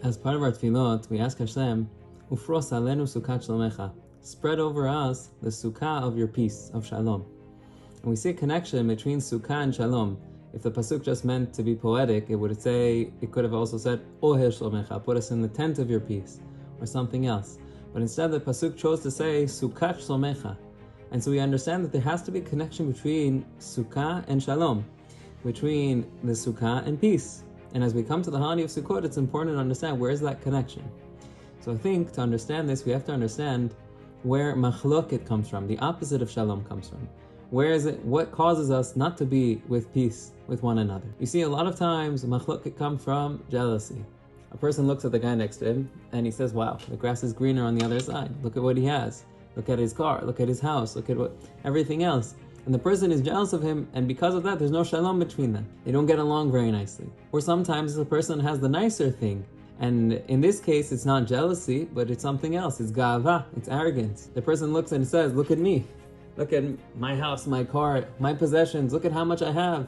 As part of our tefillot, we ask Hashem, Ufros alenu Sukkot shlomecha. Spread over us the sukkah of your peace, of shalom. And we see a connection between sukkah and shalom. If the pasuk just meant to be poetic, it could have also said, Ohel shlomecha, put us in the tent of your peace, or something else. But instead the pasuk chose to say, Sukkot shlomecha. And so we understand that there has to be a connection between sukkah and shalom, between the sukkah and peace. And as we come to the holiday of Sukkot, it's important to understand where is that connection. So I think to understand this, we have to understand where machloket comes from, the opposite of shalom comes from. Where is it? What causes us not to be with peace with one another? You see, a lot of times machloket comes from jealousy. A person looks at the guy next to him and he says, wow, the grass is greener on the other side. Look at what he has. Look at his car. Look at his house. Look at everything else. And the person is jealous of him, and because of that, there's no shalom between them. They don't get along very nicely. Or sometimes the person has the nicer thing, and in this case, it's not jealousy, but it's something else. It's ga'ava, it's arrogance. The person looks and says, look at me. Look at my house, my car, my possessions. Look at how much I have.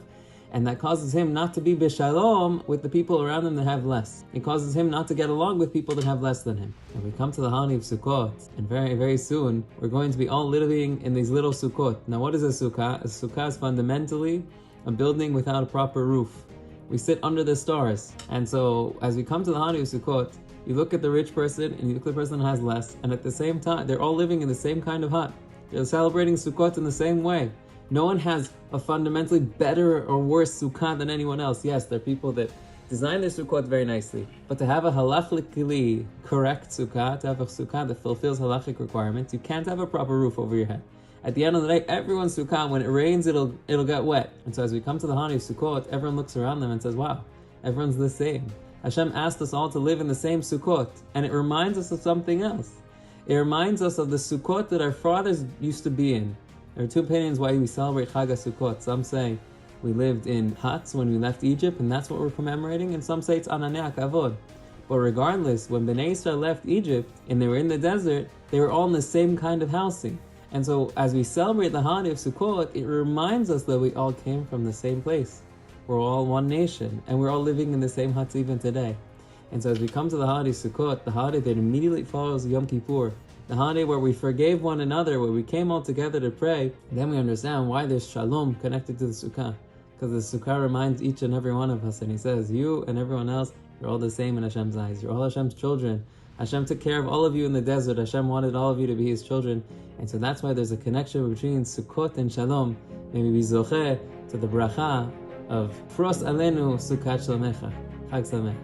And that causes him not to be b'shalom with the people around him that have less. It causes him not to get along with people that have less than him. And we come to the holiday of Sukkot, and very, very soon, we're going to be all living in these little Sukkot. Now what is a Sukkah? A Sukkah is fundamentally a building without a proper roof. We sit under the stars. And so, as we come to the holiday of Sukkot, you look at the rich person, and you look at the person that has less, and at the same time, they're all living in the same kind of hut. They're celebrating Sukkot in the same way. No one has a fundamentally better or worse sukkah than anyone else. Yes, there are people that design their sukkot very nicely, but to have a halachically correct sukkah, to have a sukkah that fulfills halachic requirements, you can't have a proper roof over your head. At the end of the day, everyone's sukkah, when it rains, it'll get wet. And so as we come to the holiday of Sukkot, everyone looks around them and says, wow, everyone's the same. Hashem asked us all to live in the same sukkot, and it reminds us of something else. It reminds us of the sukkot that our fathers used to be in. There are two opinions why we celebrate Chag HaSukkot. Some say we lived in huts when we left Egypt, and that's what we're commemorating, and some say it's Ananei HaKavod. But regardless, when Bnei Yisrael left Egypt and they were in the desert, they were all in the same kind of housing. And so as we celebrate the holiday of Sukkot, it reminds us that we all came from the same place. We're all one nation, and we're all living in the same huts even today. And so as we come to the holiday of Sukkot, the holiday that immediately follows Yom Kippur, the holiday where we forgave one another, where we came all together to pray, then we understand why there's shalom connected to the sukkah. Because the sukkah reminds each and every one of us, and he says, you and everyone else, you're all the same in Hashem's eyes. You're all Hashem's children. Hashem took care of all of you in the desert. Hashem wanted all of you to be His children. And so that's why there's a connection between Sukkot and Shalom. May we be zocheh to the bracha of Fros alenu Sukkot shlomecha. Chag Sameach.